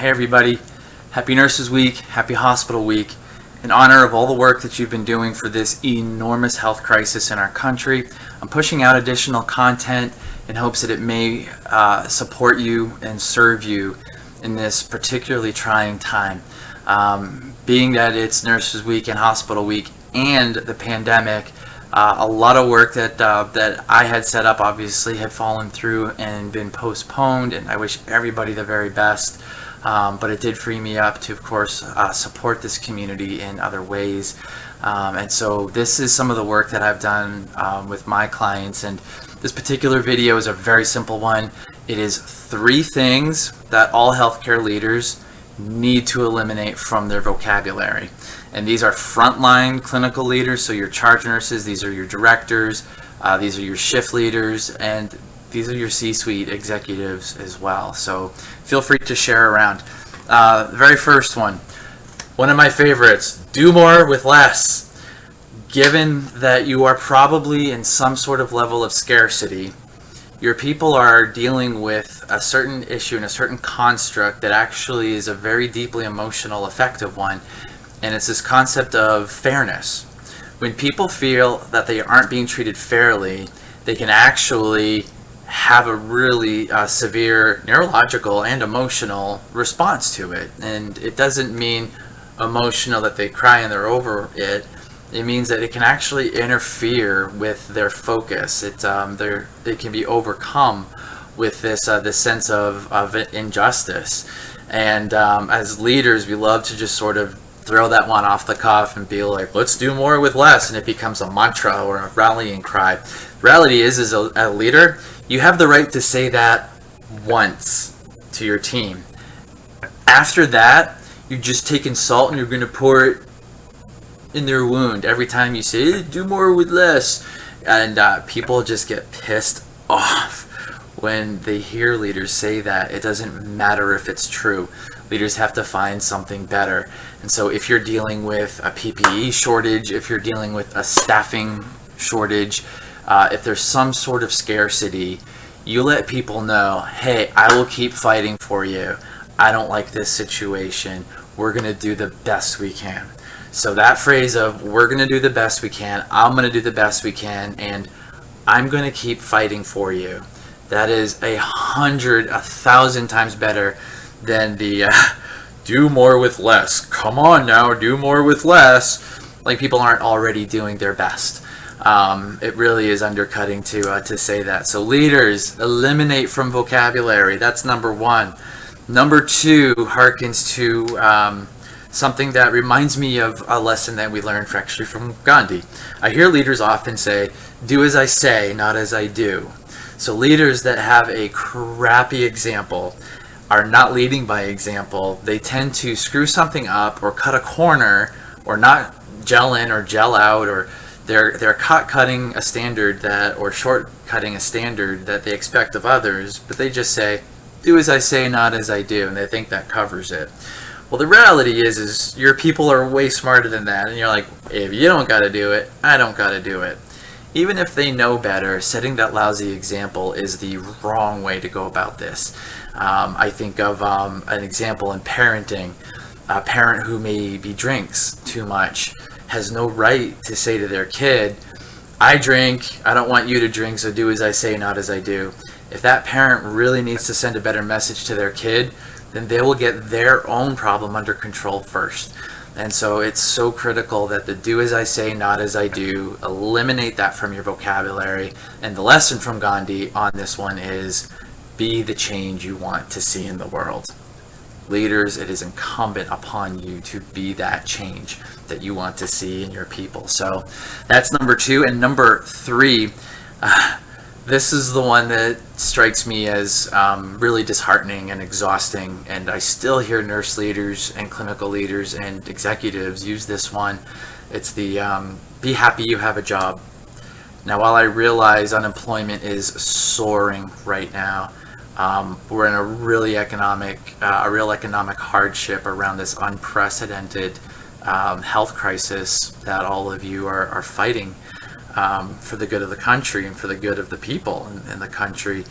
Hey everybody, happy Nurses Week, happy Hospital Week. In honor of all the work that you've been doing for this enormous health crisis in our country, I'm pushing out additional content in hopes that it may support you and serve you in this particularly trying time. Being that it's Nurses Week and Hospital Week and the pandemic, a lot of work that I had set up obviously had fallen through and been postponed, and I wish everybody the very best. But it did free me up to, of course, support this community in other ways. And so this is some of the work that I've done with my clients. And this particular video is a very simple one. It is 3 things that all healthcare leaders need to eliminate from their vocabulary. And these are frontline clinical leaders, so your charge nurses, these are your directors, these are your shift leaders, and these are your C-suite executives as well. So feel free to share around. The very first one of my favorites, do more with less. Given that you are probably in some sort of level of scarcity, your people are dealing with a certain issue and a certain construct that actually is a very deeply emotional, effective one. And it's this concept of fairness. When people feel that they aren't being treated fairly, they can actually have a really severe neurological and emotional response to it. And it doesn't mean emotional that they cry and they're over it. It means that it can actually interfere with their focus. It can be overcome with this sense of injustice. And as leaders, we love to just sort of throw that one off the cuff and be like, let's do more with less, and it becomes a mantra or a rallying cry. The reality is as a leader, you have the right to say that once to your team. After that, you're just taking salt and you're going to pour it in their wound every time you say, do more with less. And people just get pissed off when they hear leaders say that. It doesn't matter if it's true. Leaders have to find something better. And so if you're dealing with a PPE shortage, if you're dealing with a staffing shortage, if there's some sort of scarcity, you let people know, hey, I will keep fighting for you. I don't like this situation. We're going to do the best we can. So that phrase of we're going to do the best we can, I'm going to do the best we can, and I'm going to keep fighting for you. That is 100, 1,000 times better than the do more with less. Come on now, do more with less. Like people aren't already doing their best. It really is undercutting to say that. So leaders, eliminate from vocabulary. That's number 1. Number 2 harkens to something that reminds me of a lesson that we learned actually from Gandhi. I hear leaders often say, do as I say, not as I do. So leaders that have a crappy example are not leading by example. They tend to screw something up or cut a corner or not gel in or gel out, or they're cutting a standard that, or shortcutting a standard that they expect of others, but they just say, do as I say, not as I do, and they think that covers it. Well, the reality is your people are way smarter than that, and you're like, if you don't got to do it, I don't got to do it. Even if they know better, setting that lousy example is the wrong way to go about this. I think of an example in parenting. A parent who maybe drinks too much has no right to say to their kid, I drink, I don't want you to drink, so do as I say, not as I do. If that parent really needs to send a better message to their kid, then they will get their own problem under control first. And so it's so critical that the do as I say, not as I do, eliminate that from your vocabulary. And the lesson from Gandhi on this one is be the change you want to see in the world. Leaders, it is incumbent upon you to be that change that you want to see in your people. So that's number 2. And number 3, this is the one that strikes me as really disheartening and exhausting, and I still hear nurse leaders and clinical leaders and executives use this one. It's the be happy you have a job. Now, while I realize unemployment is soaring right now, we're in a real economic hardship around this unprecedented health crisis that all of you are fighting. For the good of the country and for the good of the people in the country.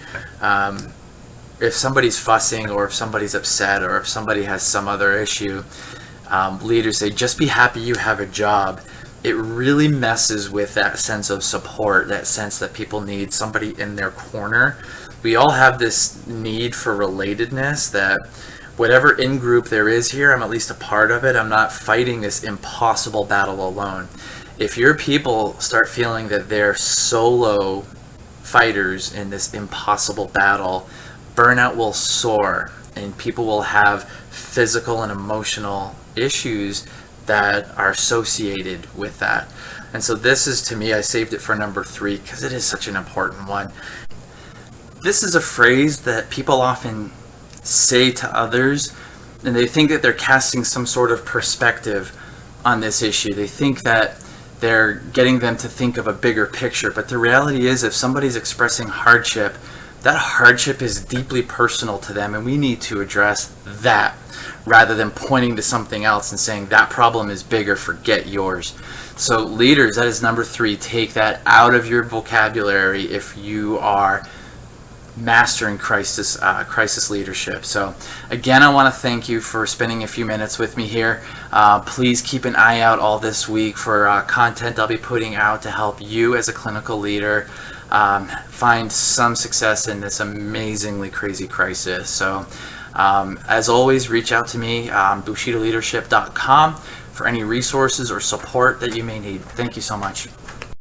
if somebody's fussing, or if somebody's upset, or if somebody has some other issue, leaders say, just be happy you have a job. It really messes with that sense of support, that sense that people need somebody in their corner. We all have this need for relatedness, that whatever in-group there is here, I'm at least a part of it. I'm not fighting this impossible battle alone. If your people start feeling that they're solo fighters in this impossible battle, burnout will soar, and people will have physical and emotional issues that are associated with that. And so this is, to me, I saved it for number 3 because it is such an important one. This is a phrase that people often say to others, and they think that they're casting some sort of perspective on this issue. They think that they're getting them to think of a bigger picture, but the reality is, if somebody's expressing hardship, that hardship is deeply personal to them, and we need to address that rather than pointing to something else and saying that problem is bigger, forget yours. So leaders, that is number 3. Take that out of your vocabulary if you are mastering crisis leadership. So again, I want to thank you for spending a few minutes with me here. Please keep an eye out all this week for content I'll be putting out to help you as a clinical leader find some success in this amazingly crazy crisis. So as always, reach out to me, BushidoLeadership.com, for any resources or support that you may need. Thank you so much.